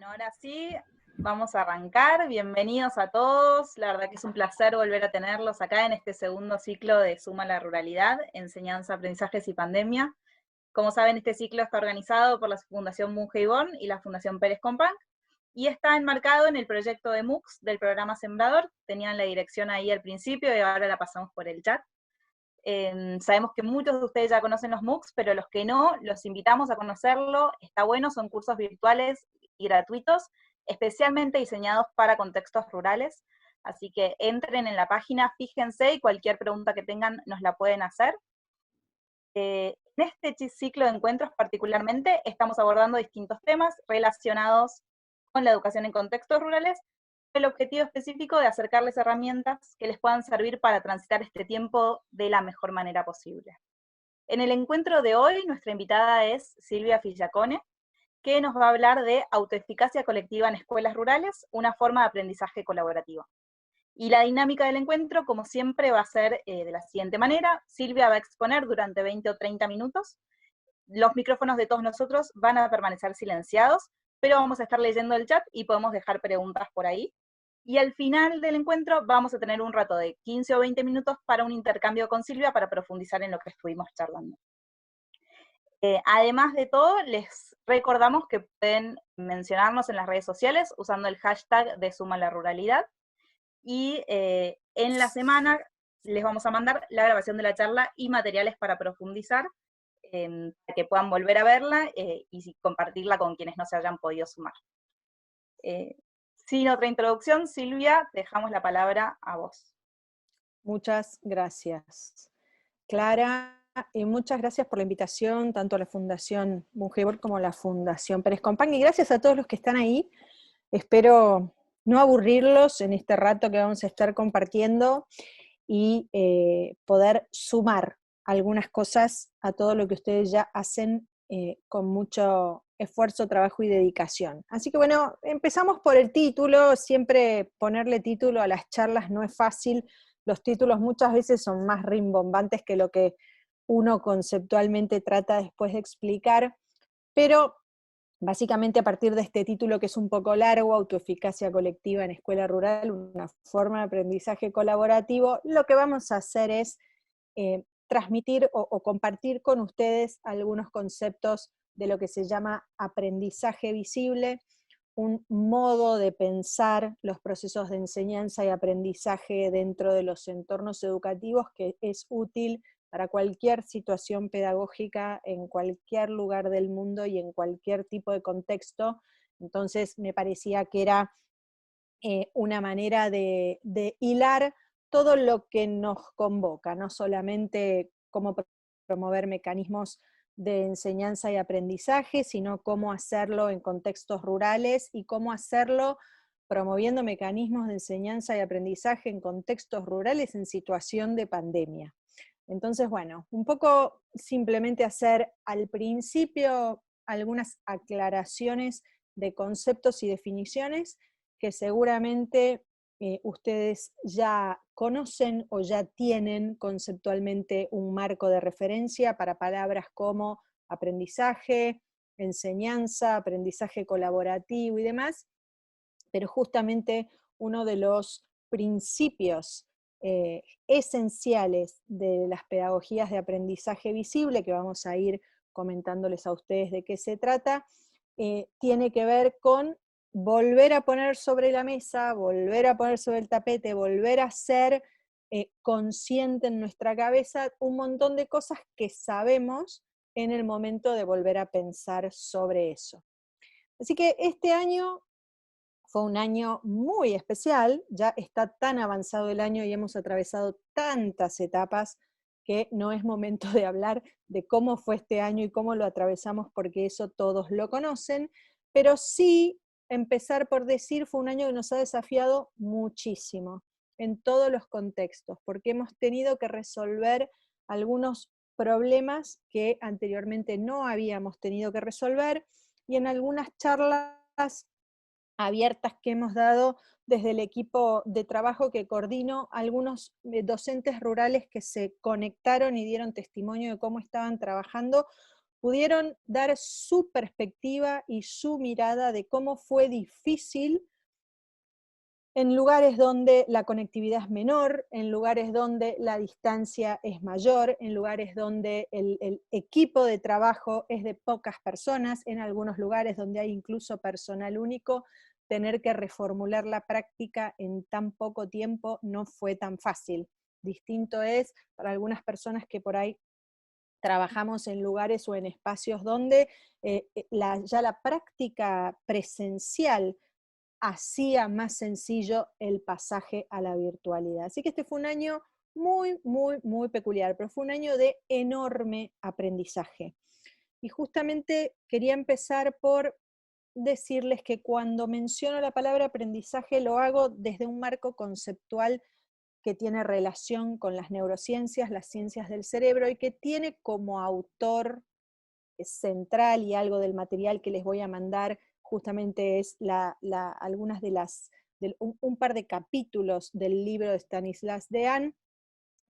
Bueno, ahora sí, vamos a arrancar. Bienvenidos a todos. La verdad que es un placer volver a tenerlos acá en este segundo ciclo de Suma la Ruralidad, Enseñanza, Aprendizajes y Pandemia. Como saben, este ciclo está organizado por la Fundación Monge y la Fundación Pérez Compán, y está enmarcado en el proyecto de MOOCs del programa Sembrador. Tenían la dirección ahí al principio y ahora la pasamos por el chat. Sabemos que muchos de ustedes ya conocen los MOOCs, pero los que no, los invitamos a conocerlo. Está bueno, son cursos virtuales y gratuitos, especialmente diseñados para contextos rurales. Así que entren en la página, fíjense, y cualquier pregunta que tengan nos la pueden hacer. En este ciclo de encuentros particularmente estamos abordando distintos temas relacionados con la educación en contextos rurales, el objetivo específico de acercarles herramientas que les puedan servir para transitar este tiempo de la mejor manera posible. En el encuentro de hoy, nuestra invitada es Silvia Fillacone, que nos va a hablar de autoeficacia colectiva en escuelas rurales, una forma de aprendizaje colaborativo. Y la dinámica del encuentro, como siempre, va a ser de la siguiente manera. Silvia va a exponer durante 20 o 30 minutos. Los micrófonos de todos nosotros van a permanecer silenciados, pero vamos a estar leyendo el chat y podemos dejar preguntas por ahí. Y al final del encuentro vamos a tener un rato de 15 o 20 minutos para un intercambio con Silvia para profundizar en lo que estuvimos charlando. Además de todo, les recordamos que pueden mencionarnos en las redes sociales usando el hashtag de Suma la Ruralidad. Y en la semana les vamos a mandar la grabación de la charla y materiales para profundizar, para que puedan volver a verla y compartirla con quienes no se hayan podido sumar. Sin otra introducción, Silvia, dejamos la palabra a vos. Muchas gracias, Clara, y muchas gracias por la invitación, tanto a la Fundación Monge como a la Fundación Pérez Compán, y gracias a todos los que están ahí. Espero no aburrirlos en este rato que vamos a estar compartiendo y poder sumar algunas cosas a todo lo que ustedes ya hacen con mucho esfuerzo, trabajo y dedicación. Así que bueno, empezamos por el título. Siempre ponerle título a las charlas no es fácil. Los títulos muchas veces son más rimbombantes que lo que uno conceptualmente trata después de explicar, pero básicamente a partir de este título que es un poco largo, autoeficacia colectiva en escuela rural, una forma de aprendizaje colaborativo, lo que vamos a hacer es transmitir o compartir con ustedes algunos conceptos de lo que se llama aprendizaje visible, un modo de pensar los procesos de enseñanza y aprendizaje dentro de los entornos educativos que es útil para cualquier situación pedagógica en cualquier lugar del mundo y en cualquier tipo de contexto. Entonces me parecía que era una manera de hilar todo lo que nos convoca, no solamente cómo promover mecanismos de enseñanza y aprendizaje, sino cómo hacerlo en contextos rurales y cómo hacerlo promoviendo mecanismos de enseñanza y aprendizaje en contextos rurales en situación de pandemia. Entonces, bueno, un poco simplemente hacer al principio algunas aclaraciones de conceptos y definiciones que seguramente ustedes ya conocen o ya tienen conceptualmente un marco de referencia para palabras como aprendizaje, enseñanza, aprendizaje colaborativo y demás, pero justamente uno de los principios esenciales de las pedagogías de aprendizaje visible, que vamos a ir comentándoles a ustedes de qué se trata, tiene que ver con volver a poner sobre la mesa, volver a poner sobre el tapete, volver a ser consciente en nuestra cabeza un montón de cosas que sabemos en el momento de volver a pensar sobre eso. Así que este año fue un año muy especial, ya está tan avanzado el año y hemos atravesado tantas etapas que no es momento de hablar de cómo fue este año y cómo lo atravesamos, porque eso todos lo conocen, pero sí empezar por decir fue un año que nos ha desafiado muchísimo en todos los contextos, porque hemos tenido que resolver algunos problemas que anteriormente no habíamos tenido que resolver, y en algunas charlas abiertas que hemos dado desde el equipo de trabajo que coordino, algunos docentes rurales que se conectaron y dieron testimonio de cómo estaban trabajando, pudieron dar su perspectiva y su mirada de cómo fue difícil en lugares donde la conectividad es menor, en lugares donde la distancia es mayor, en lugares donde el equipo de trabajo es de pocas personas, en algunos lugares donde hay incluso personal único, tener que reformular la práctica en tan poco tiempo no fue tan fácil. Distinto es para algunas personas que por ahí trabajamos en lugares o en espacios donde ya la práctica presencial hacía más sencillo el pasaje a la virtualidad. Así que este fue un año muy, muy, muy peculiar, pero fue un año de enorme aprendizaje. Y justamente quería empezar por decirles que cuando menciono la palabra aprendizaje lo hago desde un marco conceptual que tiene relación con las neurociencias, las ciencias del cerebro, y que tiene como autor central, y algo del material que les voy a mandar justamente es algunas de un par de capítulos del libro de Stanislas Dehaene,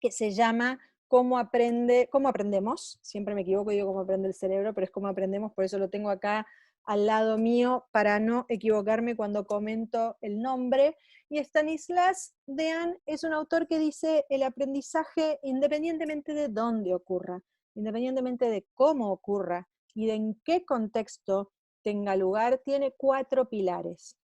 que se llama cómo aprendemos, siempre me equivoco y digo cómo aprende el cerebro, pero es cómo aprendemos, por eso lo tengo acá al lado mío, para no equivocarme cuando comento el nombre. Y Stanislas Dehaene es un autor que dice el aprendizaje, independientemente de dónde ocurra, independientemente de cómo ocurra y de en qué contexto tenga lugar, tiene 4 pilares.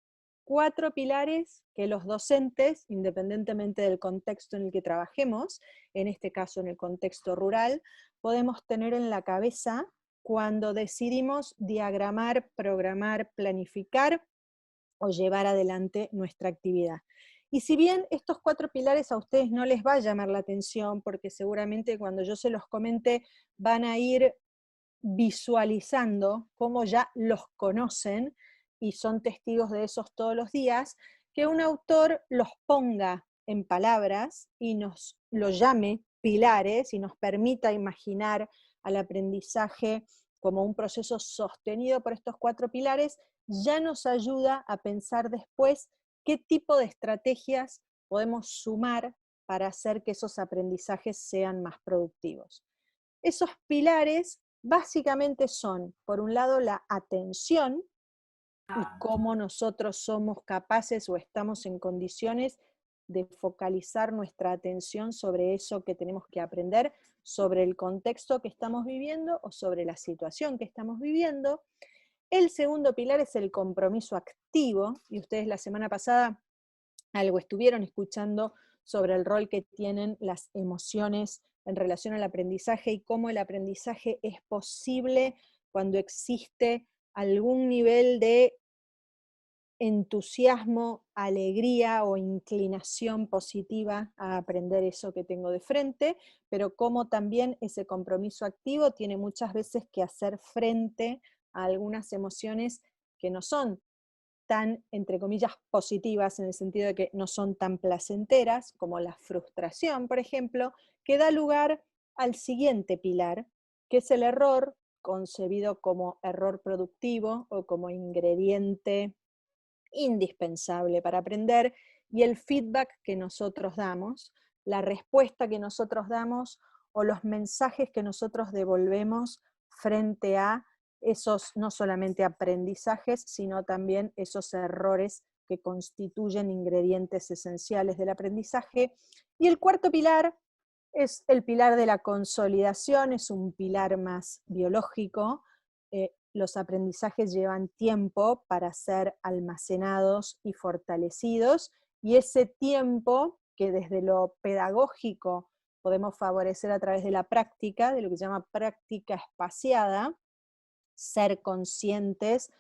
4 pilares que los docentes, independientemente del contexto en el que trabajemos, en este caso en el contexto rural, podemos tener en la cabeza cuando decidimos diagramar, programar, planificar o llevar adelante nuestra actividad. Y si bien estos 4 pilares a ustedes no les va a llamar la atención, porque seguramente cuando yo se los comente van a ir visualizando cómo ya los conocen y son testigos de esos todos los días, que un autor los ponga en palabras y nos lo llame pilares y nos permita imaginar al aprendizaje como un proceso sostenido por estos 4 pilares, ya nos ayuda a pensar después qué tipo de estrategias podemos sumar para hacer que esos aprendizajes sean más productivos. Esos pilares básicamente son, por un lado, la atención y cómo nosotros somos capaces o estamos en condiciones de focalizar nuestra atención sobre eso que tenemos que aprender, sobre el contexto que estamos viviendo o sobre la situación que estamos viviendo. El segundo pilar es el compromiso activo, y ustedes la semana pasada algo estuvieron escuchando sobre el rol que tienen las emociones en relación al aprendizaje y cómo el aprendizaje es posible cuando existe algún nivel de entusiasmo, alegría o inclinación positiva a aprender eso que tengo de frente, pero cómo también ese compromiso activo tiene muchas veces que hacer frente a algunas emociones que no son tan, entre comillas, positivas, en el sentido de que no son tan placenteras, como la frustración, por ejemplo, que da lugar al siguiente pilar, que es el error, concebido como error productivo o como ingrediente indispensable para aprender, y el feedback que nosotros damos, la respuesta que nosotros damos o los mensajes que nosotros devolvemos frente a esos no solamente aprendizajes, sino también esos errores que constituyen ingredientes esenciales del aprendizaje. Y el cuarto pilar es el pilar de la consolidación, es un pilar más biológico. Los aprendizajes llevan tiempo para ser almacenados y fortalecidos, y ese tiempo que desde lo pedagógico podemos favorecer a través de la práctica, de lo que se llama práctica espaciada, ser conscientes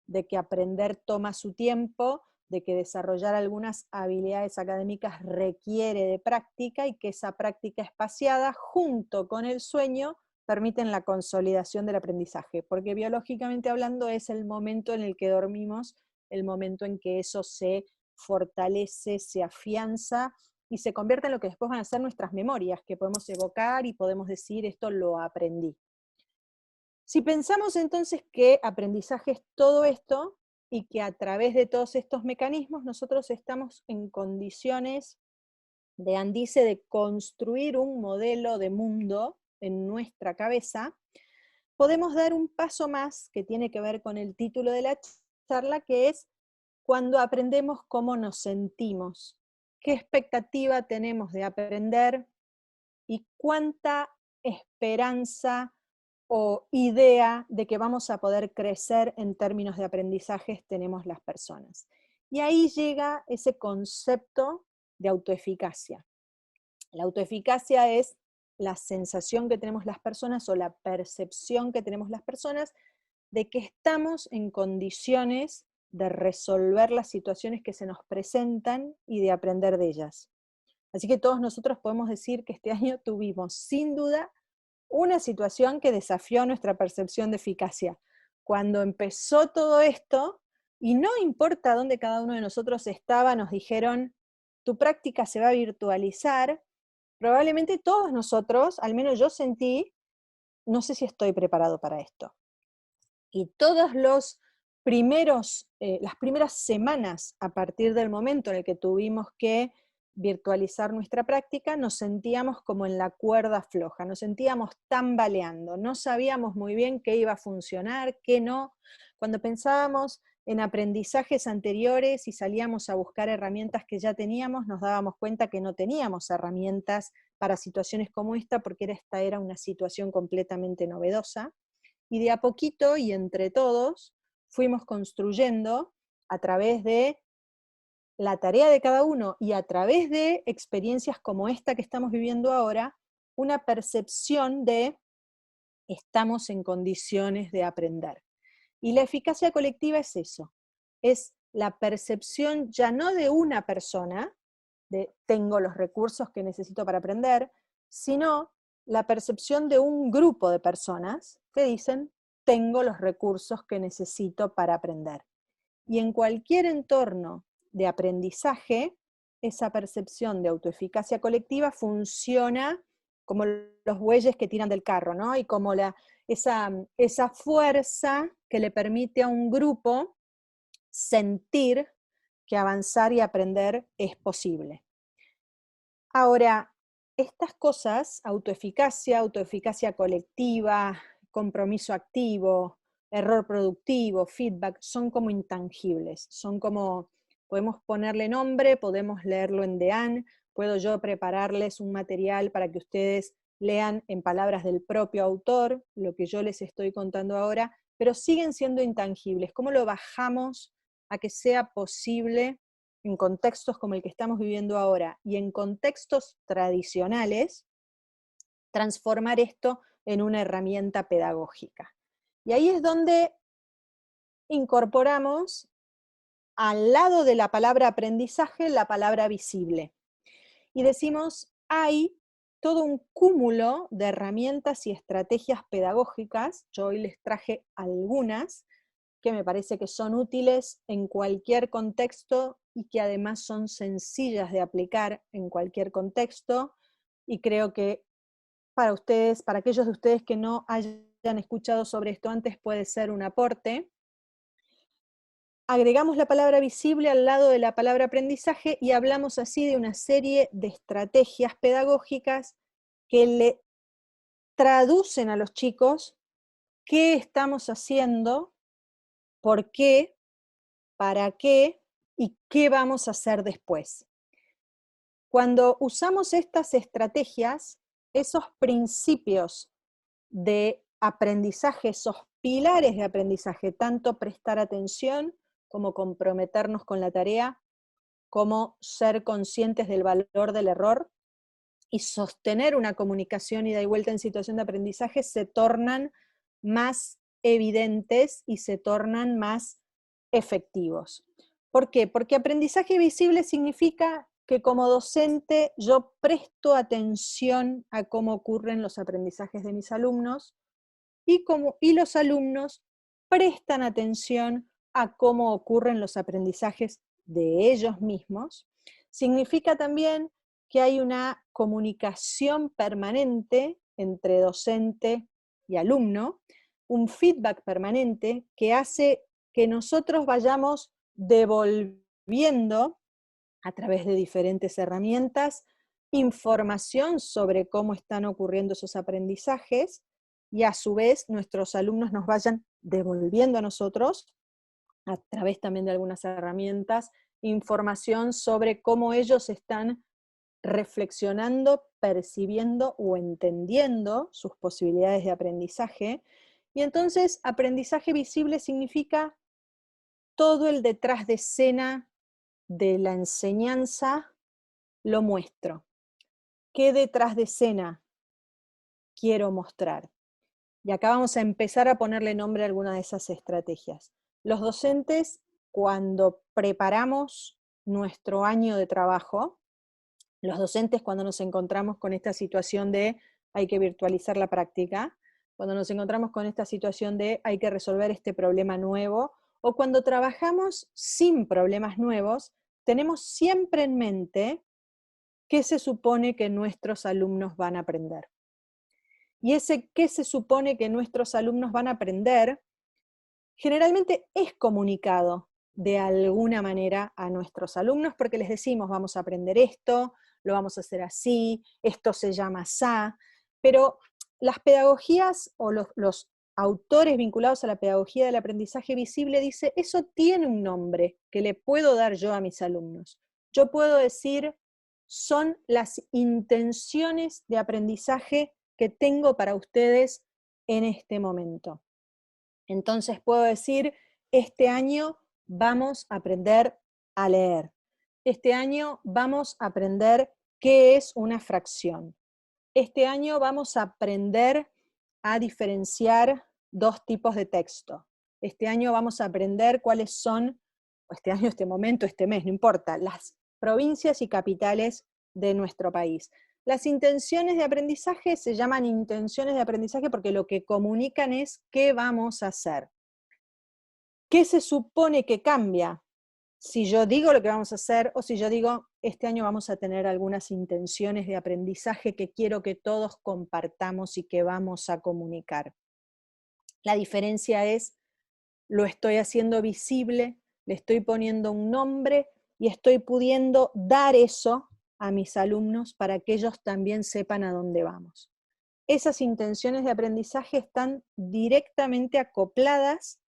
de que aprender toma su tiempo, de que desarrollar algunas habilidades académicas requiere de práctica y que esa práctica espaciada junto con el sueño permiten la consolidación del aprendizaje, porque biológicamente hablando es el momento en el que dormimos, el momento en que eso se fortalece, se afianza y se convierte en lo que después van a ser nuestras memorias, que podemos evocar y podemos decir esto lo aprendí. Si pensamos entonces que aprendizaje es todo esto y que a través de todos estos mecanismos nosotros estamos en condiciones, Dehaene dice, de construir un modelo de mundo en nuestra cabeza, podemos dar un paso más que tiene que ver con el título de la charla, que es cuando aprendemos cómo nos sentimos, qué expectativa tenemos de aprender y cuánta esperanza o idea de que vamos a poder crecer en términos de aprendizajes tenemos las personas. Y ahí llega ese concepto de autoeficacia. La autoeficacia es la sensación que tenemos las personas o la percepción que tenemos las personas de que estamos en condiciones de resolver las situaciones que se nos presentan y de aprender de ellas. Así que todos nosotros podemos decir que este año tuvimos, sin duda, una situación que desafió nuestra percepción de eficacia. Cuando empezó todo esto, y no importa dónde cada uno de nosotros estaba, nos dijeron, tu práctica se va a virtualizar, probablemente todos nosotros, al menos yo sentí, no sé si estoy preparado para esto. Y todos los las primeras semanas a partir del momento en el que tuvimos que virtualizar nuestra práctica, nos sentíamos como en la cuerda floja, nos sentíamos tambaleando, no sabíamos muy bien qué iba a funcionar, qué no. Cuando pensábamos en aprendizajes anteriores y salíamos a buscar herramientas que ya teníamos, nos dábamos cuenta que no teníamos herramientas para situaciones como esta, porque esta era una situación completamente novedosa. Y de a poquito y entre todos fuimos construyendo a través de la tarea de cada uno y a través de experiencias como esta que estamos viviendo ahora, una percepción de estamos en condiciones de aprender. Y la eficacia colectiva es eso, es la percepción ya no de una persona, de tengo los recursos que necesito para aprender, sino la percepción de un grupo de personas que dicen, tengo los recursos que necesito para aprender. Y en cualquier entorno de aprendizaje, esa percepción de autoeficacia colectiva funciona como los bueyes que tiran del carro, ¿no? Y como esa fuerza que le permite a un grupo sentir que avanzar y aprender es posible. Ahora, estas cosas, autoeficacia colectiva, compromiso activo, error productivo, feedback, son como intangibles, son como, podemos ponerle nombre, podemos leerlo en DEAN, puedo yo prepararles un material para que ustedes lean en palabras del propio autor, lo que yo les estoy contando ahora, pero siguen siendo intangibles. ¿Cómo lo bajamos a que sea posible en contextos como el que estamos viviendo ahora y en contextos tradicionales, transformar esto en una herramienta pedagógica? Y ahí es donde incorporamos al lado de la palabra aprendizaje la palabra visible. Y decimos, hay todo un cúmulo de herramientas y estrategias pedagógicas, yo hoy les traje algunas, que me parece que son útiles en cualquier contexto y que además son sencillas de aplicar en cualquier contexto, y creo que para ustedes, para aquellos de ustedes que no hayan escuchado sobre esto antes, puede ser un aporte. Agregamos la palabra visible al lado de la palabra aprendizaje y hablamos así de una serie de estrategias pedagógicas que le traducen a los chicos qué estamos haciendo, por qué, para qué y qué vamos a hacer después. Cuando usamos estas estrategias, esos principios de aprendizaje, esos pilares de aprendizaje, tanto prestar atención como comprometernos con la tarea, como ser conscientes del valor del error y sostener una comunicación ida y vuelta en situación de aprendizaje, se tornan más evidentes y se tornan más efectivos. ¿Por qué? Porque aprendizaje visible significa que como docente yo presto atención a cómo ocurren los aprendizajes de mis alumnos y los alumnos prestan atención a cómo ocurren los aprendizajes de ellos mismos. Significa también que hay una comunicación permanente entre docente y alumno, un feedback permanente que hace que nosotros vayamos devolviendo a través de diferentes herramientas información sobre cómo están ocurriendo esos aprendizajes y a su vez nuestros alumnos nos vayan devolviendo a nosotros, a través también de algunas herramientas, información sobre cómo ellos están reflexionando, percibiendo o entendiendo sus posibilidades de aprendizaje. Y entonces, aprendizaje visible significa todo el detrás de escena de la enseñanza lo muestro. ¿Qué detrás de escena quiero mostrar? Y acá vamos a empezar a ponerle nombre a alguna de esas estrategias. Los docentes, cuando preparamos nuestro año de trabajo, los docentes cuando nos encontramos con esta situación de hay que virtualizar la práctica, cuando nos encontramos con esta situación de hay que resolver este problema nuevo, o cuando trabajamos sin problemas nuevos, tenemos siempre en mente qué se supone que nuestros alumnos van a aprender. Y ese qué se supone que nuestros alumnos van a aprender, generalmente es comunicado de alguna manera a nuestros alumnos, porque les decimos, vamos a aprender esto, lo vamos a hacer así, esto se llama así, pero las pedagogías o los autores vinculados a la pedagogía del aprendizaje visible dice, eso tiene un nombre que le puedo dar yo a mis alumnos. Yo puedo decir, son las intenciones de aprendizaje que tengo para ustedes en este momento. Entonces puedo decir, este año vamos a aprender a leer. Este año vamos a aprender qué es una fracción. Este año vamos a aprender a diferenciar dos tipos de texto. Este año vamos a aprender cuáles son, este año, este momento, este mes, no importa, las provincias y capitales de nuestro país. Las intenciones de aprendizaje se llaman intenciones de aprendizaje porque lo que comunican es qué vamos a hacer. ¿Qué se supone que cambia? Si yo digo lo que vamos a hacer o si yo digo, este año vamos a tener algunas intenciones de aprendizaje que quiero que todos compartamos y que vamos a comunicar. La diferencia es, lo estoy haciendo visible, le estoy poniendo un nombre y estoy pudiendo dar eso a mis alumnos para que ellos también sepan a dónde vamos. Esas intenciones de aprendizaje están directamente acopladas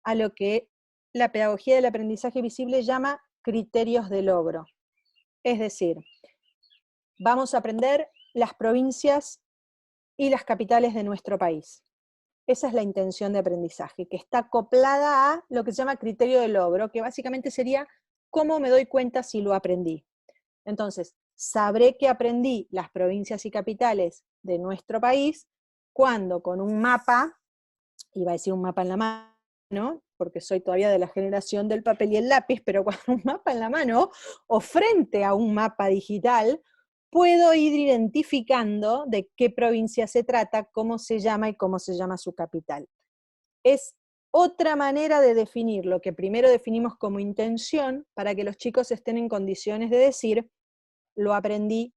a lo que la pedagogía del aprendizaje visible llama criterios de logro. Es decir, vamos a aprender las provincias y las capitales de nuestro país. Esa es la intención de aprendizaje, que está acoplada a lo que se llama criterio de logro, que básicamente sería cómo me doy cuenta si lo aprendí. Entonces, sabré que aprendí las provincias y capitales de nuestro país cuando con un mapa, iba a decir un mapa en la mano, porque soy todavía de la generación del papel y el lápiz, pero con un mapa en la mano o frente a un mapa digital, puedo ir identificando de qué provincia se trata, cómo se llama y cómo se llama su capital. Es otra manera de definir lo que primero definimos como intención para que los chicos estén en condiciones de decir, lo aprendí,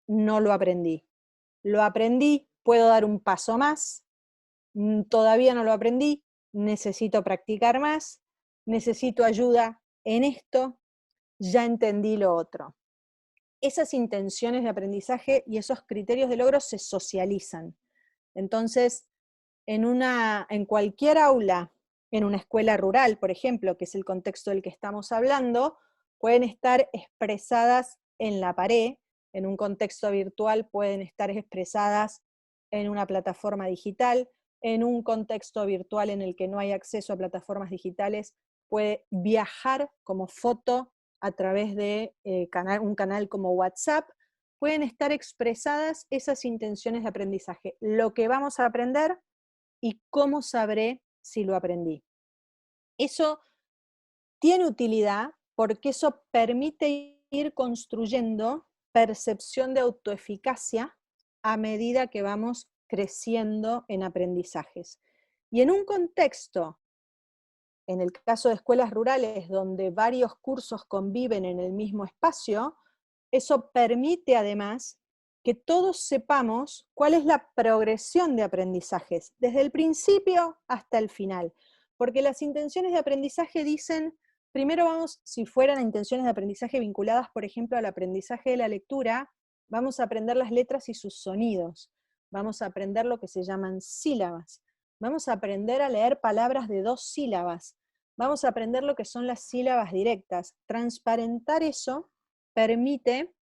no lo aprendí. Lo aprendí, puedo dar un paso más, todavía no lo aprendí, necesito practicar más, necesito ayuda en esto, ya entendí lo otro. Esas intenciones de aprendizaje y esos criterios de logro se socializan. Entonces, en cualquier aula, en una escuela rural, por ejemplo, que es el contexto del que estamos hablando, pueden estar expresadas en la pared, en un contexto virtual pueden estar expresadas en una plataforma digital, en un contexto virtual en el que no hay acceso a plataformas digitales, puede viajar como foto a través de un canal como WhatsApp, pueden estar expresadas esas intenciones de aprendizaje. Lo que vamos a aprender y cómo sabré si lo aprendí. Eso tiene utilidad porque eso permite ir construyendo percepción de autoeficacia a medida que vamos creciendo en aprendizajes. Y en un contexto, en el caso de escuelas rurales, donde varios cursos conviven en el mismo espacio, eso permite además que todos sepamos cuál es la progresión de aprendizajes, desde el principio hasta el final. Porque las intenciones de aprendizaje dicen, primero vamos, si fueran intenciones de aprendizaje vinculadas, por ejemplo, al aprendizaje de la lectura, vamos a aprender las letras y sus sonidos. vamos a aprender lo que se llaman sílabas, vamos a aprender a leer palabras de 2 sílabas, vamos a aprender lo que son las sílabas directas. Transparentar eso permite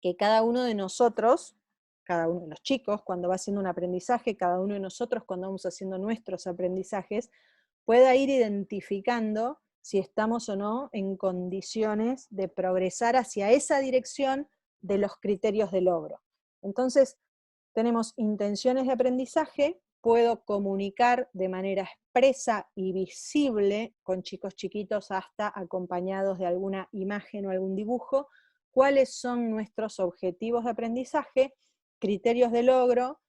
que cada uno de nosotros, cada uno de los chicos, cuando va haciendo un aprendizaje, cada uno de nosotros cuando vamos haciendo nuestros aprendizajes, pueda ir identificando si estamos o no en condiciones de progresar hacia esa dirección de los criterios de logro. Entonces, tenemos intenciones de aprendizaje, puedo comunicar de manera expresa y visible con chicos chiquitos hasta acompañados de alguna imagen o algún dibujo, cuáles son nuestros objetivos de aprendizaje, criterios de logro,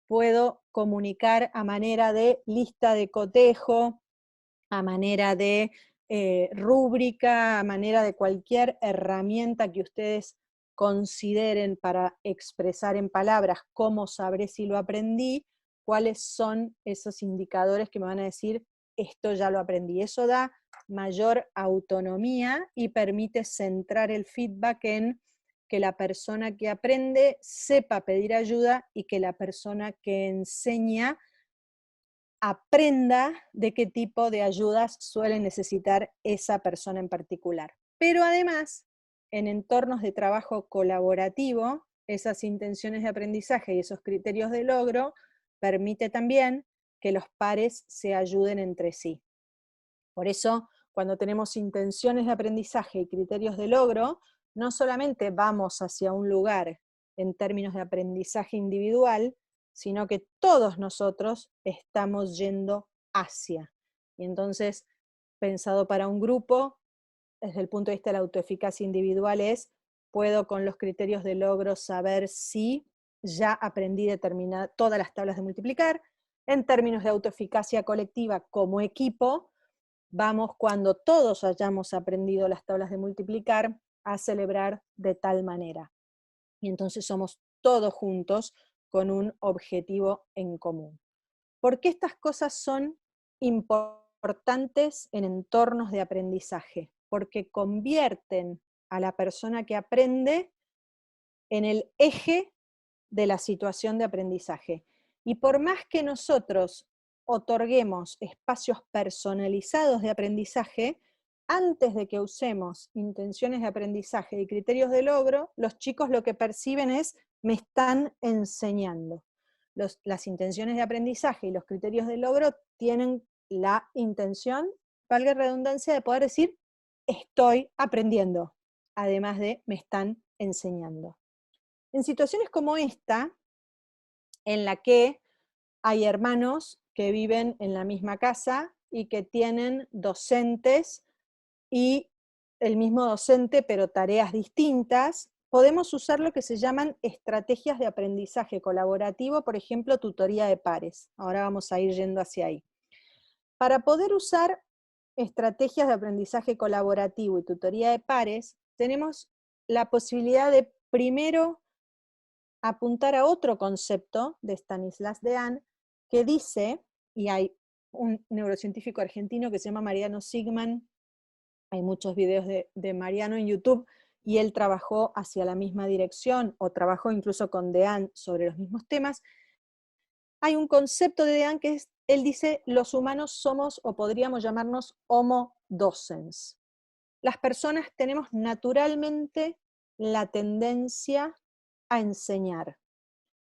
puedo comunicar a manera de lista de cotejo, a manera de rúbrica, a manera de cualquier herramienta que ustedes consideren para expresar en palabras cómo sabré si lo aprendí, cuáles son esos indicadores que me van a decir, esto ya lo aprendí. Eso da mayor autonomía y permite centrar el feedback en que la persona que aprende sepa pedir ayuda y que la persona que enseña aprenda de qué tipo de ayudas suele necesitar esa persona en particular. Pero además, en entornos de trabajo colaborativo, esas intenciones de aprendizaje y esos criterios de logro permite también que los pares se ayuden entre sí. Por eso, cuando tenemos intenciones de aprendizaje y criterios de logro, no solamente vamos hacia un lugar en términos de aprendizaje individual, sino que todos nosotros estamos yendo hacia. Y entonces, pensado para un grupo, desde el punto de vista de la autoeficacia individual puedo con los criterios de logro saber si ya aprendí todas las tablas de multiplicar. En términos de autoeficacia colectiva como equipo, vamos cuando todos hayamos aprendido las tablas de multiplicar a celebrar de tal manera. Y entonces somos todos juntos con un objetivo en común. ¿Por qué estas cosas son importantes en entornos de aprendizaje? Porque convierten a la persona que aprende en el eje de la situación de aprendizaje. Y por más que nosotros otorguemos espacios personalizados de aprendizaje, antes de que usemos intenciones de aprendizaje y criterios de logro, los chicos lo que perciben es, me están enseñando. Las intenciones de aprendizaje y los criterios de logro tienen la intención, valga la redundancia, de poder decir, estoy aprendiendo, además de me están enseñando. En situaciones como esta, en la que hay hermanos que viven en la misma casa y que tienen docentes y el mismo docente pero tareas distintas, podemos usar lo que se llaman estrategias de aprendizaje colaborativo, por ejemplo, tutoría de pares. Ahora vamos a ir yendo hacia ahí. Para poder usar estrategias de aprendizaje colaborativo y tutoría de pares, tenemos la posibilidad de primero apuntar a otro concepto de Stanislas Dehaene que dice, y hay un neurocientífico argentino que se llama Mariano Sigman, hay muchos videos de Mariano en YouTube, y él trabajó hacia la misma dirección, o trabajó incluso con Dehaene sobre los mismos temas. Hay un concepto de Dehaene que es, él dice, los humanos somos, o podríamos llamarnos, homo docens. Las personas tenemos naturalmente la tendencia a enseñar.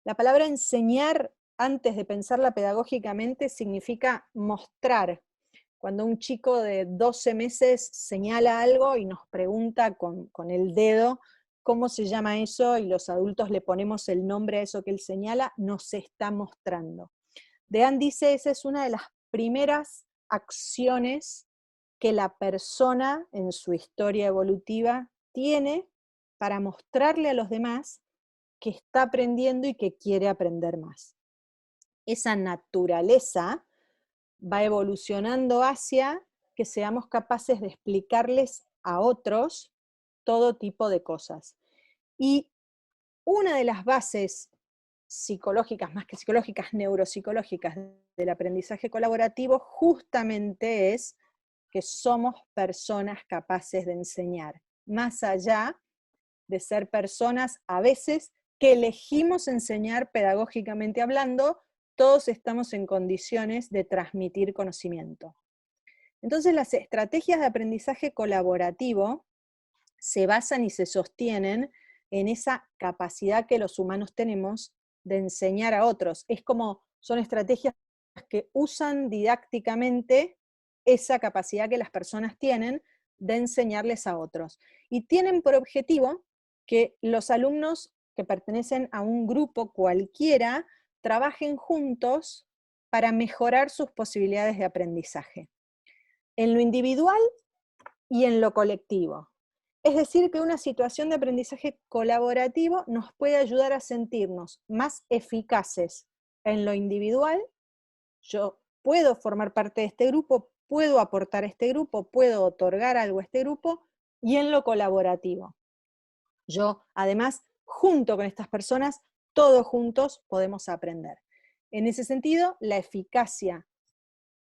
La palabra enseñar, antes de pensarla pedagógicamente, significa mostrar. Cuando un chico de 12 meses señala algo y nos pregunta con el dedo cómo se llama eso, y los adultos le ponemos el nombre a eso que él señala, nos está mostrando. Dehaene dice, esa es una de las primeras acciones que la persona en su historia evolutiva tiene para mostrarle a los demás que está aprendiendo y que quiere aprender más. Esa naturaleza va evolucionando hacia que seamos capaces de explicarles a otros todo tipo de cosas. Y una de las bases psicológicas, más que psicológicas, neuropsicológicas del aprendizaje colaborativo, justamente es que somos personas capaces de enseñar, más allá de ser personas a veces que elegimos enseñar pedagógicamente hablando, todos estamos en condiciones de transmitir conocimiento. Entonces las estrategias de aprendizaje colaborativo se basan y se sostienen en esa capacidad que los humanos tenemos de enseñar a otros. Es como, son estrategias que usan didácticamente esa capacidad que las personas tienen de enseñarles a otros. Y tienen por objetivo que los alumnos que pertenecen a un grupo cualquiera trabajen juntos para mejorar sus posibilidades de aprendizaje, en lo individual y en lo colectivo. Es decir, que una situación de aprendizaje colaborativo nos puede ayudar a sentirnos más eficaces en lo individual. Yo puedo formar parte de este grupo, puedo aportar a este grupo, puedo otorgar algo a este grupo, y en lo colaborativo. Yo, además, junto con estas personas, todos juntos podemos aprender. En ese sentido, la eficacia,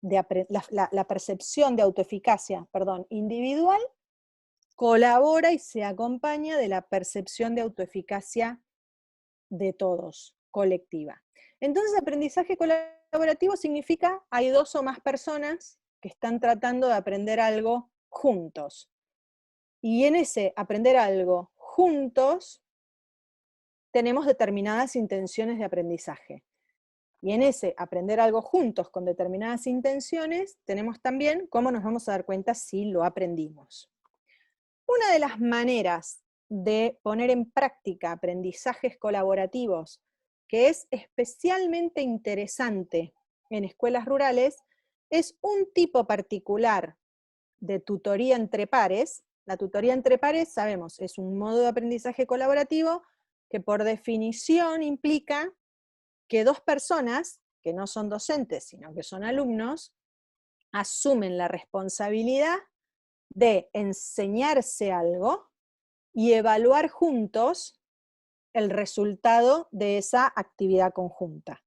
la percepción de autoeficacia, individual, colabora y se acompaña de la percepción de autoeficacia de todos, colectiva. Entonces, aprendizaje colaborativo significa hay dos o más personas que están tratando de aprender algo juntos. Y en ese aprender algo juntos tenemos determinadas intenciones de aprendizaje. Y en ese aprender algo juntos con determinadas intenciones tenemos también cómo nos vamos a dar cuenta si lo aprendimos. Una de las maneras de poner en práctica aprendizajes colaborativos que es especialmente interesante en escuelas rurales es un tipo particular de tutoría entre pares. La tutoría entre pares, sabemos, es un modo de aprendizaje colaborativo que por definición implica que dos personas, que no son docentes, sino que son alumnos, asumen la responsabilidad de enseñarse algo y evaluar juntos el resultado de esa actividad conjunta.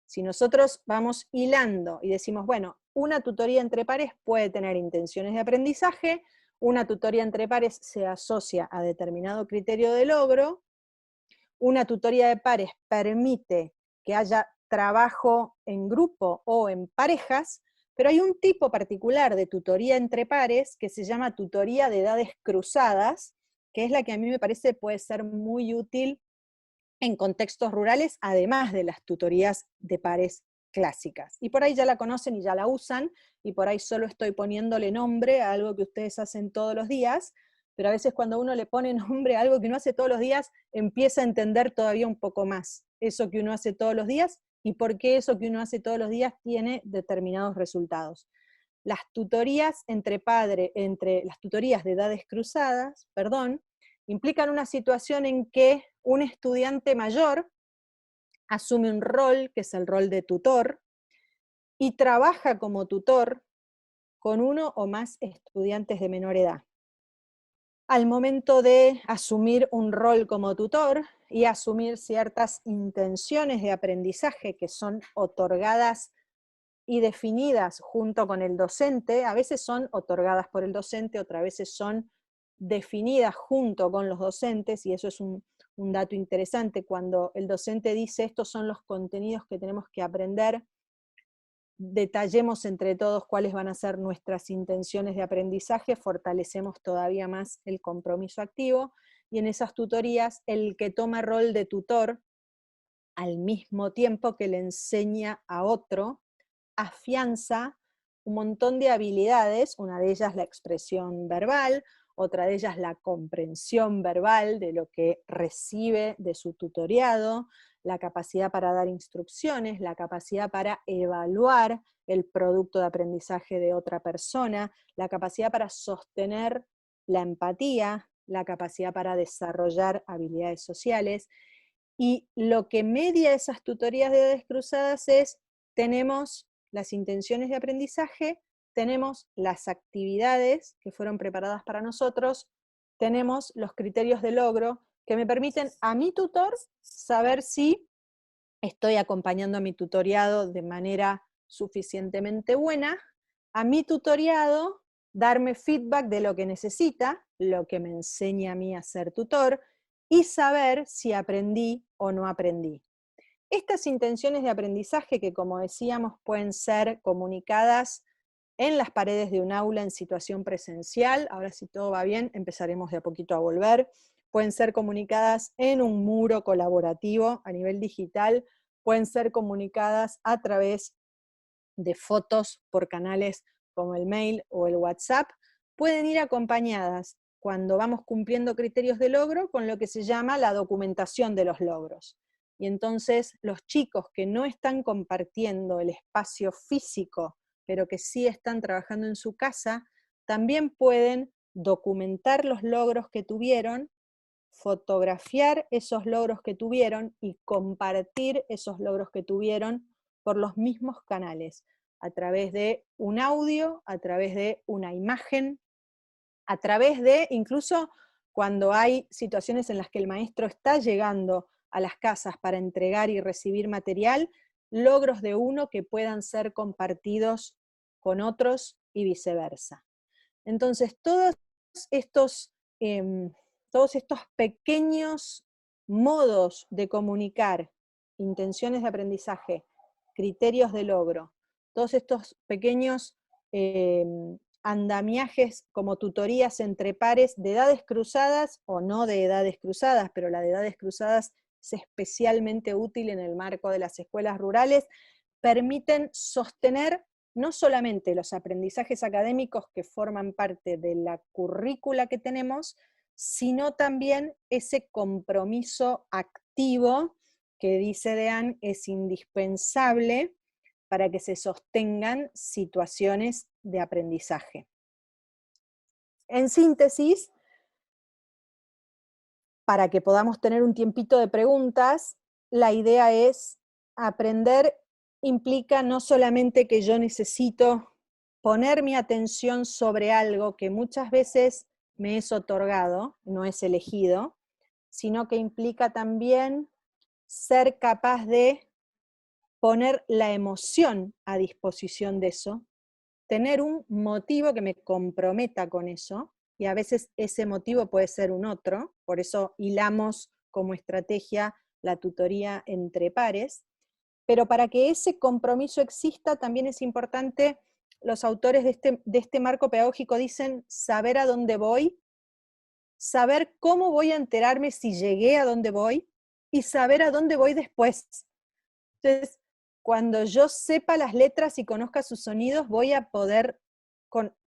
Si nosotros vamos hilando y decimos, bueno, una tutoría entre pares puede tener intenciones de aprendizaje, una tutoría entre pares se asocia a determinado criterio de logro, una tutoría de pares permite que haya trabajo en grupo o en parejas, pero hay un tipo particular de tutoría entre pares que se llama tutoría de edades cruzadas, que es la que a mí me parece puede ser muy útil en contextos rurales, además de las tutorías de pares clásicas. Y por ahí ya la conocen y ya la usan, y por ahí solo estoy poniéndole nombre a algo que ustedes hacen todos los días, pero a veces cuando uno le pone nombre a algo que uno hace todos los días, empieza a entender todavía un poco más eso que uno hace todos los días y por qué eso que uno hace todos los días tiene determinados resultados. Las tutorías entre las tutorías de edades cruzadas, implican una situación en que un estudiante mayor asume un rol, que es el rol de tutor, y trabaja como tutor con uno o más estudiantes de menor edad. Al momento de asumir un rol como tutor y asumir ciertas intenciones de aprendizaje que son otorgadas y definidas junto con el docente, a veces son otorgadas por el docente, otras veces son definidas junto con los docentes, y eso es un dato interesante, cuando el docente dice estos son los contenidos que tenemos que aprender, detallemos entre todos cuáles van a ser nuestras intenciones de aprendizaje, fortalecemos todavía más el compromiso activo, y en esas tutorías el que toma rol de tutor, al mismo tiempo que le enseña a otro, afianza un montón de habilidades, una de ellas la expresión verbal, otra de ellas la comprensión verbal de lo que recibe de su tutoriado, la capacidad para dar instrucciones, la capacidad para evaluar el producto de aprendizaje de otra persona, la capacidad para sostener la empatía, la capacidad para desarrollar habilidades sociales. Y lo que media esas tutorías de edades cruzadas es, tenemos las intenciones de aprendizaje, tenemos las actividades que fueron preparadas para nosotros, tenemos los criterios de logro que me permiten a mi tutor saber si estoy acompañando a mi tutoriado de manera suficientemente buena, a mi tutoriado darme feedback de lo que necesita, lo que me enseña a mí a ser tutor, y saber si aprendí o no aprendí. Estas intenciones de aprendizaje que, como decíamos, pueden ser comunicadas en las paredes de un aula en situación presencial, ahora si todo va bien empezaremos de a poquito a volver, pueden ser comunicadas en un muro colaborativo a nivel digital, pueden ser comunicadas a través de fotos por canales como el mail o el WhatsApp, pueden ir acompañadas cuando vamos cumpliendo criterios de logro con lo que se llama la documentación de los logros. Y entonces los chicos que no están compartiendo el espacio físico, pero que sí están trabajando en su casa, también pueden documentar los logros que tuvieron, fotografiar esos logros que tuvieron y compartir esos logros que tuvieron por los mismos canales, a través de un audio, a través de una imagen, a través de, incluso cuando hay situaciones en las que el maestro está llegando a las casas para entregar y recibir material, logros de uno que puedan ser compartidos con otros y viceversa. Entonces, estos, todos estos pequeños modos de comunicar intenciones de aprendizaje, criterios de logro, todos estos pequeños andamiajes como tutorías entre pares de edades cruzadas o no de edades cruzadas, pero la de edades cruzadas es especialmente útil en el marco de las escuelas rurales, permiten sostener no solamente los aprendizajes académicos que forman parte de la currícula que tenemos, sino también ese compromiso activo que, dice Dean, es indispensable para que se sostengan situaciones de aprendizaje. En síntesis, para que podamos tener un tiempito de preguntas, la idea es aprender implica no solamente que yo necesito poner mi atención sobre algo que muchas veces me es otorgado, no es elegido, sino que implica también ser capaz de poner la emoción a disposición de eso, tener un motivo que me comprometa con eso, y a veces ese motivo puede ser un otro, por eso hilamos como estrategia la tutoría entre pares, pero para que ese compromiso exista también es importante, los autores de este marco pedagógico dicen saber a dónde voy, saber cómo voy a enterarme si llegué a dónde voy, y saber a dónde voy después. Entonces, cuando yo sepa las letras y conozca sus sonidos, voy a poder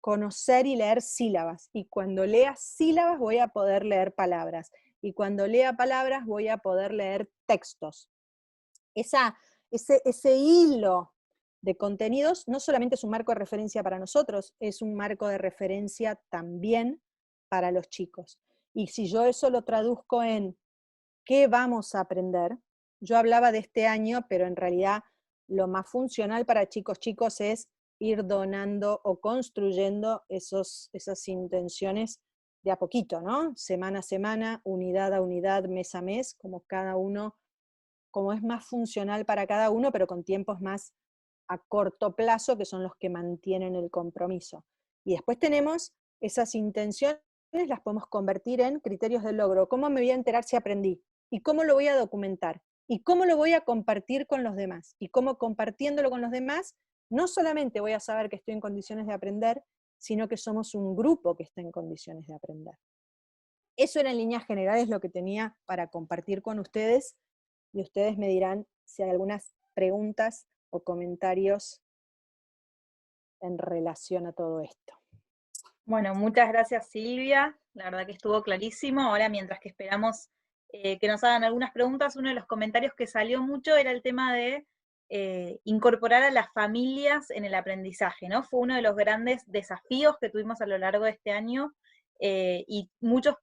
conocer y leer sílabas, y cuando lea sílabas voy a poder leer palabras, y cuando lea palabras voy a poder leer textos. Ese hilo de contenidos no solamente es un marco de referencia para nosotros, es un marco de referencia también para los chicos. Y si yo eso lo traduzco en qué vamos a aprender, yo hablaba de este año, pero en realidad lo más funcional para chicos es ir donando o construyendo esas intenciones de a poquito, ¿no? Semana a semana, unidad a unidad, mes a mes, como cada uno, como es más funcional para cada uno, pero con tiempos más a corto plazo, que son los que mantienen el compromiso. Y después tenemos esas intenciones, las podemos convertir en criterios de logro. ¿Cómo me voy a enterar si aprendí? ¿Y cómo lo voy a documentar? ¿Y cómo lo voy a compartir con los demás? Y cómo compartiéndolo con los demás, no solamente voy a saber que estoy en condiciones de aprender, sino que somos un grupo que está en condiciones de aprender. Eso era en líneas generales lo que tenía para compartir con ustedes, y ustedes me dirán si hay algunas preguntas o comentarios en relación a todo esto. Bueno, muchas gracias Silvia, la verdad que estuvo clarísimo. Ahora mientras que esperamos que nos hagan algunas preguntas, uno de los comentarios que salió mucho era el tema de incorporar a las familias en el aprendizaje, ¿no? Fue uno de los grandes desafíos que tuvimos a lo largo de este año, y muchos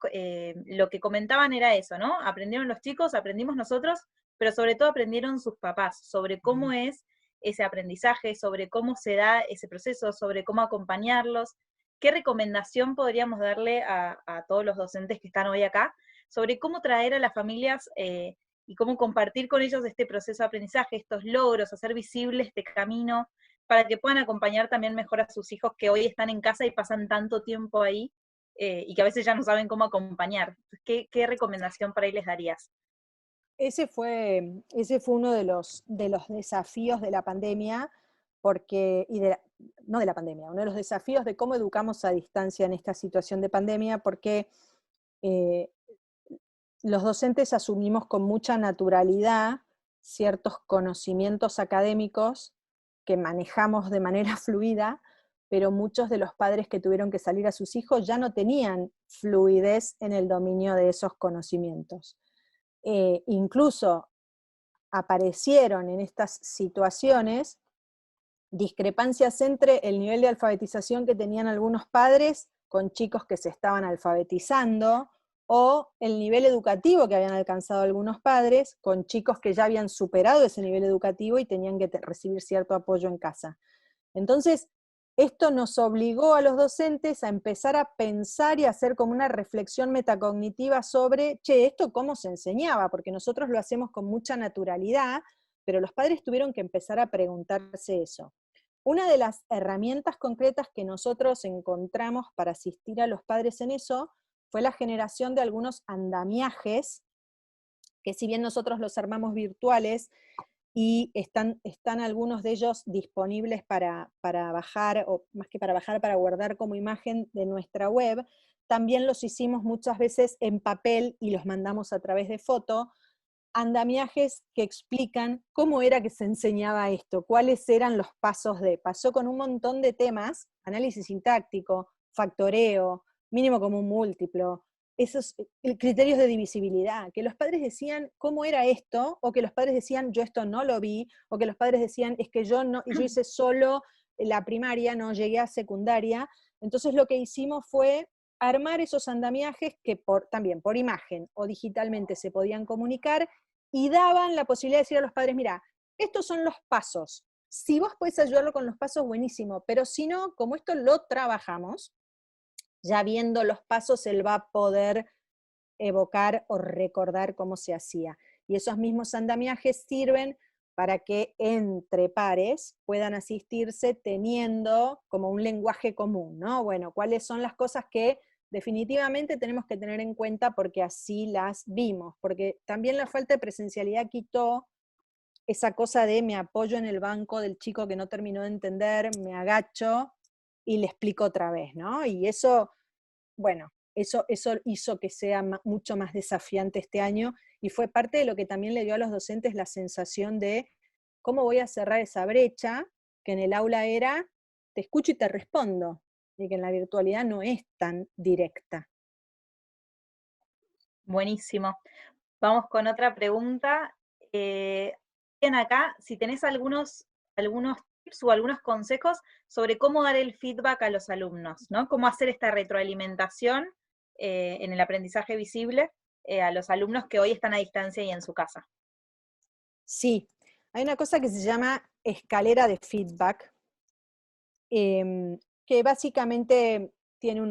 lo que comentaban era eso, ¿no? Aprendieron los chicos, aprendimos nosotros, pero sobre todo aprendieron sus papás sobre cómo es ese aprendizaje, sobre cómo se da ese proceso, sobre cómo acompañarlos. ¿Qué recomendación podríamos darle a todos los docentes que están hoy acá sobre cómo traer a las familias y cómo compartir con ellos este proceso de aprendizaje, estos logros, hacer visible este camino, para que puedan acompañar también mejor a sus hijos que hoy están en casa y pasan tanto tiempo ahí, y que a veces ya no saben cómo acompañar. ¿Qué recomendación por ahí les darías? Ese fue uno de los desafíos de la pandemia, no de la pandemia, uno de los desafíos de cómo educamos a distancia en esta situación de pandemia, porque eh, los docentes asumimos con mucha naturalidad ciertos conocimientos académicos que manejamos de manera fluida, pero muchos de los padres que tuvieron que salir a sus hijos ya no tenían fluidez en el dominio de esos conocimientos. Incluso aparecieron en estas situaciones discrepancias entre el nivel de alfabetización que tenían algunos padres con chicos que se estaban alfabetizando, o el nivel educativo que habían alcanzado algunos padres con chicos que ya habían superado ese nivel educativo y tenían que recibir cierto apoyo en casa. Entonces, esto nos obligó a los docentes a empezar a pensar y a hacer como una reflexión metacognitiva sobre, ¿esto cómo se enseñaba? Porque nosotros lo hacemos con mucha naturalidad, pero los padres tuvieron que empezar a preguntarse eso. Una de las herramientas concretas que nosotros encontramos para asistir a los padres en eso fue la generación de algunos andamiajes, que si bien nosotros los armamos virtuales, y están algunos de ellos disponibles para bajar, o más que para bajar, para guardar como imagen de nuestra web, también los hicimos muchas veces en papel y los mandamos a través de foto, andamiajes que explican cómo era que se enseñaba esto, cuáles eran los pasos pasó con un montón de temas, análisis sintáctico, factoreo, mínimo común múltiplo, esos criterios de divisibilidad, que los padres decían cómo era esto, o que los padres decían yo esto no lo vi, o que los padres decían es que yo hice solo la primaria, no llegué a secundaria. Entonces lo que hicimos fue armar esos andamiajes que también por imagen o digitalmente se podían comunicar, y daban la posibilidad de decir a los padres, mira, estos son los pasos. Si vos podés ayudarlo con los pasos, buenísimo, pero si no, como esto lo trabajamos, ya viendo los pasos, él va a poder evocar o recordar cómo se hacía. Y esos mismos andamiajes sirven para que entre pares puedan asistirse teniendo como un lenguaje común, ¿no? Bueno, ¿cuáles son las cosas que definitivamente tenemos que tener en cuenta porque así las vimos? Porque también la falta de presencialidad quitó esa cosa de me apoyo en el banco del chico que no terminó de entender, me agacho y le explico otra vez, ¿no? Y eso, bueno, eso hizo que sea mucho más desafiante este año, y fue parte de lo que también le dio a los docentes la sensación de cómo voy a cerrar esa brecha, que en el aula era te escucho y te respondo, y que en la virtualidad no es tan directa. Buenísimo. Vamos con otra pregunta. Bien acá, si tenés algunos tips o algunos consejos sobre cómo dar el feedback a los alumnos, ¿no? Cómo hacer esta retroalimentación en el aprendizaje visible a los alumnos que hoy están a distancia y en su casa. Sí, hay una cosa que se llama escalera de feedback, que básicamente tiene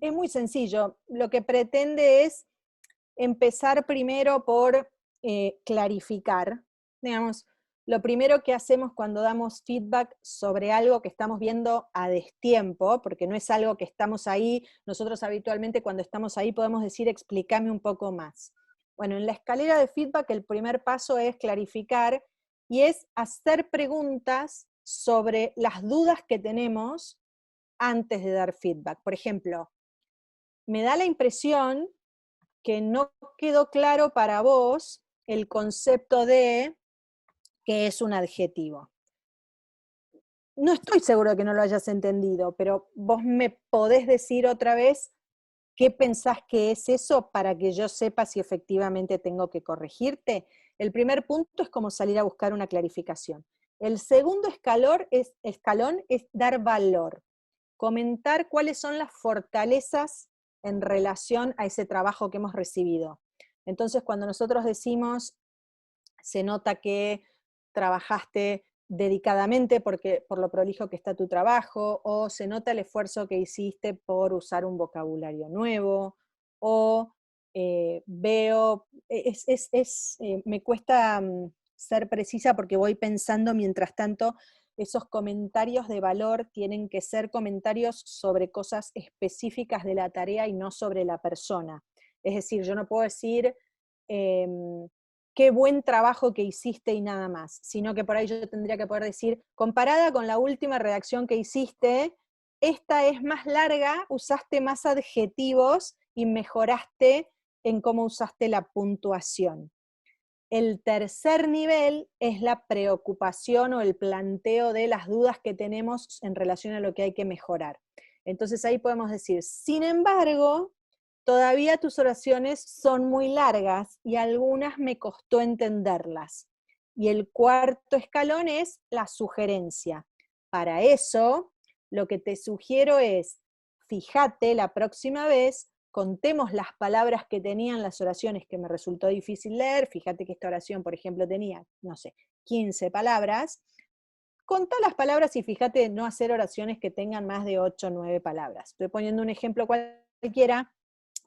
es muy sencillo. Lo que pretende es empezar primero por clarificar. Digamos, lo primero que hacemos cuando damos feedback sobre algo que estamos viendo a destiempo, porque no es algo que estamos ahí, nosotros habitualmente cuando estamos ahí podemos decir explícame un poco más. Bueno, en la escalera de feedback el primer paso es clarificar, y es hacer preguntas sobre las dudas que tenemos antes de dar feedback. Por ejemplo, me da la impresión que no quedó claro para vos el concepto de qué es un adjetivo. No estoy seguro de que no lo hayas entendido, pero vos me podés decir otra vez qué pensás que es eso para que yo sepa si efectivamente tengo que corregirte. El primer punto es como salir a buscar una clarificación. El segundo escalón es dar valor, comentar cuáles son las fortalezas en relación a ese trabajo que hemos recibido. Entonces, cuando nosotros decimos, se nota que trabajaste dedicadamente por lo prolijo que está tu trabajo, o se nota el esfuerzo que hiciste por usar un vocabulario nuevo, o veo, me cuesta ser precisa porque voy pensando mientras tanto esos comentarios de valor tienen que ser comentarios sobre cosas específicas de la tarea y no sobre la persona. Es decir, yo no puedo decir qué buen trabajo que hiciste y nada más, sino que por ahí yo tendría que poder decir, comparada con la última redacción que hiciste, esta es más larga, usaste más adjetivos y mejoraste en cómo usaste la puntuación. El tercer nivel es la preocupación o el planteo de las dudas que tenemos en relación a lo que hay que mejorar. Entonces ahí podemos decir, sin embargo, todavía tus oraciones son muy largas y algunas me costó entenderlas. Y el cuarto escalón es la sugerencia. Para eso, lo que te sugiero es, fíjate la próxima vez, contemos las palabras que tenían las oraciones que me resultó difícil leer, fíjate que esta oración, por ejemplo, tenía, no sé, 15 palabras, contá las palabras y fíjate no hacer oraciones que tengan más de 8 o 9 palabras. Estoy poniendo un ejemplo cualquiera,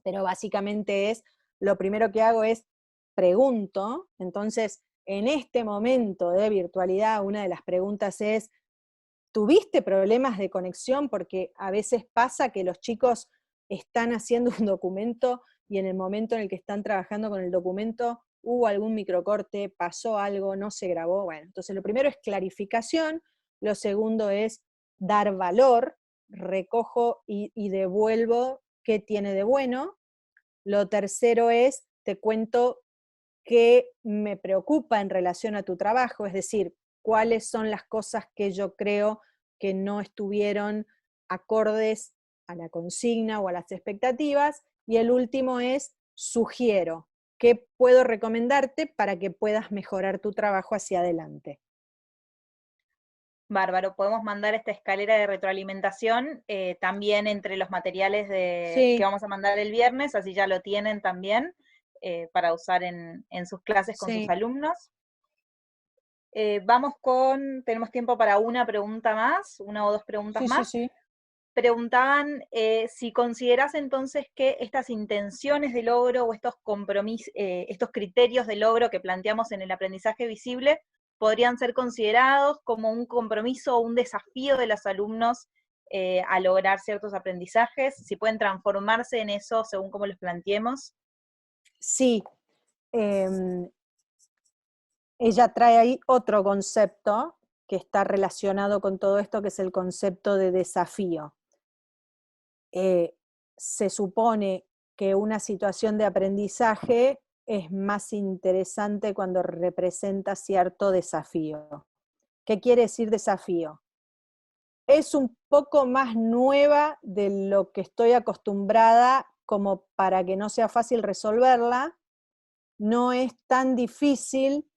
pero básicamente es, lo primero que hago es pregunto, entonces en este momento de virtualidad una de las preguntas es, ¿tuviste problemas de conexión? Porque a veces pasa que los chicos están haciendo un documento y en el momento en el que están trabajando con el documento hubo algún microcorte, pasó algo, no se grabó. Bueno, entonces lo primero es clarificación, lo segundo es dar valor, recojo y devuelvo qué tiene de bueno. Lo tercero es, te cuento qué me preocupa en relación a tu trabajo, es decir, cuáles son las cosas que yo creo que no estuvieron acordes a la consigna o a las expectativas. Y el último es, sugiero, ¿qué puedo recomendarte para que puedas mejorar tu trabajo hacia adelante? Bárbaro, podemos mandar esta escalera de retroalimentación también entre los materiales que Sí, vamos a mandar el viernes, así ya lo tienen también para usar en sus clases con sus sí, alumnos. Tenemos tiempo para una pregunta más, una o dos preguntas sí, sí, más. sí. Preguntaban si consideras entonces que estas intenciones de logro o estos compromisos, estos criterios de logro que planteamos en el aprendizaje visible podrían ser considerados como un compromiso o un desafío de los alumnos a lograr ciertos aprendizajes, si pueden transformarse en eso según cómo los planteemos. Sí, em, ella trae ahí otro concepto que está relacionado con todo esto, que es el concepto de desafío. Se supone que una situación de aprendizaje es más interesante cuando representa cierto desafío. ¿Qué quiere decir desafío? Es un poco más nueva de lo que estoy acostumbrada como para que no sea fácil resolverla, no es tan difícil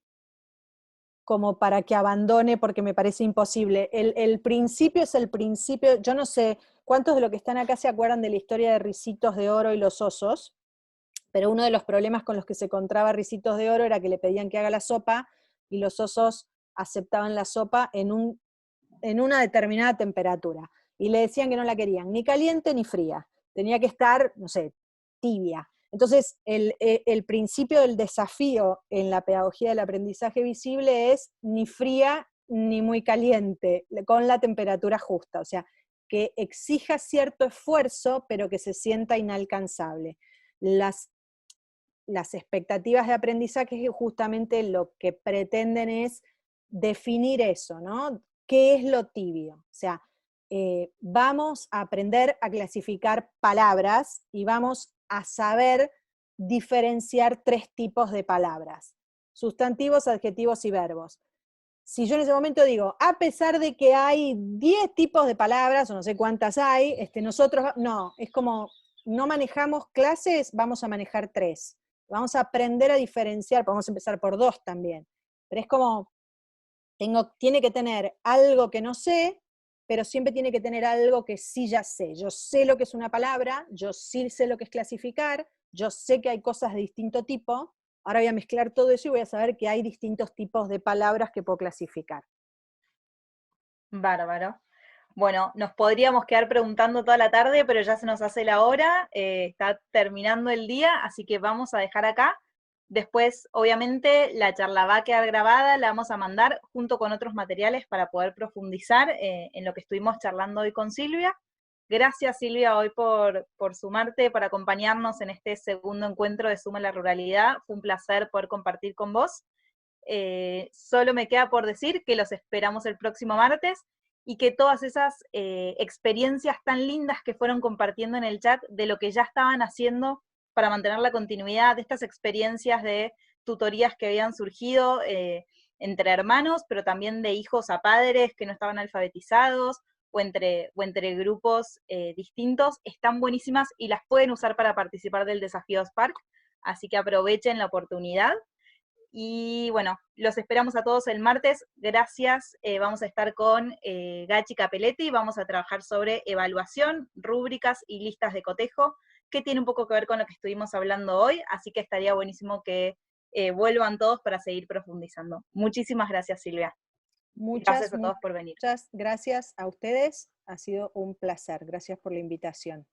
como para que abandone porque me parece imposible. El principio es el principio, yo no sé cuántos de los que están acá se acuerdan de la historia de Ricitos de Oro y los osos, pero uno de los problemas con los que se encontraba Ricitos de Oro era que le pedían que haga la sopa y los osos aceptaban la sopa en una determinada temperatura y le decían que no la querían ni caliente ni fría, tenía que estar, no sé, tibia. Entonces, el principio del desafío en la pedagogía del aprendizaje visible es ni fría ni muy caliente, con la temperatura justa, o sea, que exija cierto esfuerzo, pero que se sienta inalcanzable. Las expectativas de aprendizaje justamente lo que pretenden es definir eso, ¿no? ¿Qué es lo tibio? O sea, vamos a aprender a clasificar palabras y vamos a saber diferenciar 3 tipos de palabras: sustantivos, adjetivos y verbos. Si yo en ese momento digo, a pesar de que hay 10 tipos de palabras, o no sé cuántas hay, nosotros, no, es como, no manejamos clases, vamos a manejar 3. Vamos a aprender a diferenciar, vamos a empezar por 2 también. Pero es como, tiene que tener algo que no sé, pero siempre tiene que tener algo que sí ya sé. Yo sé lo que es una palabra, yo sí sé lo que es clasificar, yo sé que hay cosas de distinto tipo, ahora voy a mezclar todo eso y voy a saber que hay distintos tipos de palabras que puedo clasificar. Bárbaro. Bueno, nos podríamos quedar preguntando toda la tarde, pero ya se nos hace la hora, está terminando el día, así que vamos a dejar acá. Después, obviamente, la charla va a quedar grabada, la vamos a mandar junto con otros materiales para poder profundizar en lo que estuvimos charlando hoy con Silvia. Gracias, Silvia, hoy por sumarte, por acompañarnos en este segundo encuentro de Suma la Ruralidad. Fue un placer poder compartir con vos. Solo me queda por decir que los esperamos el próximo martes y que todas esas experiencias tan lindas que fueron compartiendo en el chat de lo que ya estaban haciendo para mantener la continuidad de estas experiencias de tutorías que habían surgido entre hermanos, pero también de hijos a padres que no estaban alfabetizados, o entre grupos distintos, están buenísimas y las pueden usar para participar del desafío Spark, así que aprovechen la oportunidad. Y bueno, los esperamos a todos el martes. Gracias. Vamos a estar con Gachi Capelletti. Vamos a trabajar sobre evaluación, rúbricas y listas de cotejo, que tiene un poco que ver con lo que estuvimos hablando hoy. Así que estaría buenísimo que vuelvan todos para seguir profundizando. Muchísimas gracias, Silvia. Gracias a todos por venir. Muchas gracias a ustedes. Ha sido un placer. Gracias por la invitación.